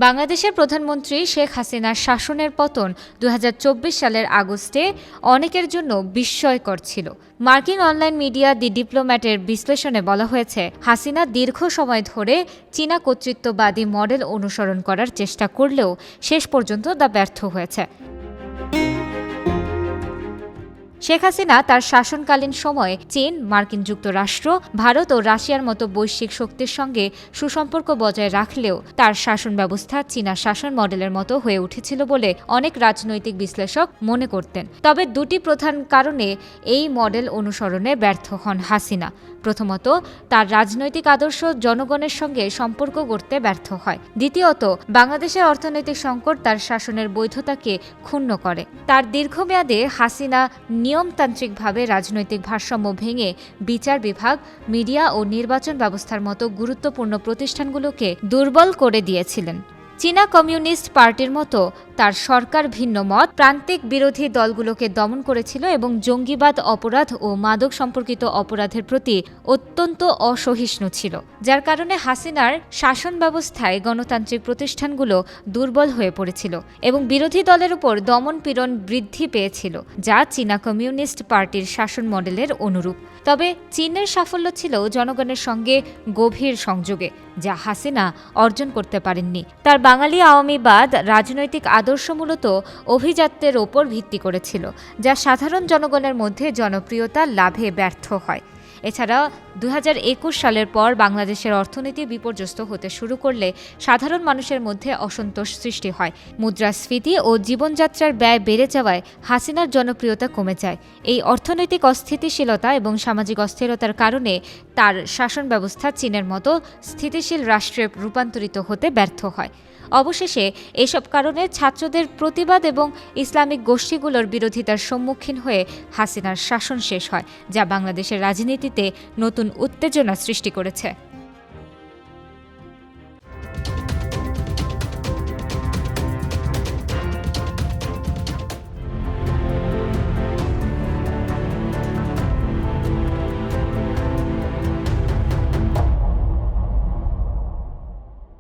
বাংলাদেশের প্রধানমন্ত্রী শেখ হাসিনার শাসনের পতন ২০২৪ সালের আগস্টে অনেকের জন্য বিস্ময়কর ছিল। মার্কিন অনলাইন মিডিয়া দি ডিপ্লোম্যাটের বিশ্লেষণে বলা হয়েছে, হাসিনা দীর্ঘ সময় ধরে চীনা কর্তৃত্ববাদী মডেল অনুসরণ করার চেষ্টা করলেও শেষ পর্যন্ত তা ব্যর্থ হয়েছে। শেখ হাসিনা তার শাসনকালীন সময়ে চীন, মার্কিন যুক্তরাষ্ট্র, ভারত ও রাশিয়ার মতো বৈশ্বিক শক্তির সঙ্গে সুসম্পর্ক বজায় রাখলেও তার শাসন ব্যবস্থা চীনা শাসন মডেলের মতো হয়ে উঠেছিল বলে অনেক রাজনৈতিক বিশ্লেষক মনে করতেন। তবে দুটি প্রধান কারণে এই মডেল অনুসরণে ব্যর্থ হন হাসিনা। প্রথমত, তার রাজনৈতিক আদর্শ জনগণের সঙ্গে সম্পর্ক গড়তে ব্যর্থ হয়। দ্বিতীয়ত, বাংলাদেশের অর্থনৈতিক সংকট তার শাসনের বৈধতাকে ক্ষুণ্ণ করে। তার দীর্ঘমেয়াদে হাসিনা নিয়মতান্ত্রিকভাবে রাজনৈতিক ভারসাম্য ভেঙে বিচার বিভাগ, মিডিয়া ও নির্বাচন ব্যবস্থার মতো গুরুত্বপূর্ণ প্রতিষ্ঠানগুলোকে দুর্বল করে দিয়েছিলেন। চীনা কমিউনিস্ট পার্টির মতো তার সরকার ভিন্ন মত, প্রান্তিক বিরোধী দলগুলোকে দমন করেছিল এবং জঙ্গিবাদ, অপরাধ ও মাদক সম্পর্কিত অপরাধের প্রতি অত্যন্ত অসহিষ্ণু ছিল, যার কারণে হাসিনার শাসন ব্যবস্থায় গণতান্ত্রিক প্রতিষ্ঠানগুলো দুর্বল হয়ে পড়েছিল এবং বিরোধী দলের উপর দমন পীড়ন বৃদ্ধি পেয়েছিল, যা চীনা কমিউনিস্ট পার্টির শাসন মডেলের অনুরূপ। তবে চীনের সাফল্য ছিল জনগণের সঙ্গে গভীর সংযোগে, যা হাসিনা অর্জন করতে পারেননি। তার বাঙালি আওয়ামীবাদ রাজনৈতিক আদর্শ মূলত অভিজাত্যের ওপর ভিত্তি করেছিল, যা সাধারণ জনগণের মধ্যে জনপ্রিয়তা লাভে ব্যর্থ হয়। এছাড়া ২০২১ সালের পর বাংলাদেশের অর্থনীতি বিপর্যস্ত হতে শুরু করলে সাধারণ মানুষের মধ্যে অসন্তোষ সৃষ্টি হয়। মুদ্রাস্ফীতি ও জীবনযাত্রার ব্যয় বেড়ে যাওয়ায় হাসিনার জনপ্রিয়তা কমে যায়। এই অর্থনৈতিক অস্থিতিশীলতা এবং সামাজিক অস্থিরতার কারণে তার শাসন ব্যবস্থা চীনের মতো স্থিতিশীল রাষ্ট্রে রূপান্তরিত হতে ব্যর্থ হয়। অবশেষে এসব কারণে ছাত্রদের প্রতিবাদ এবং ইসলামিক গোষ্ঠীগুলোর বিরোধিতার সম্মুখীন হয়ে হাসিনার শাসন শেষ হয়, যা বাংলাদেশের রাজনীতিতে নতুন উত্তেজনা সৃষ্টি করেছে।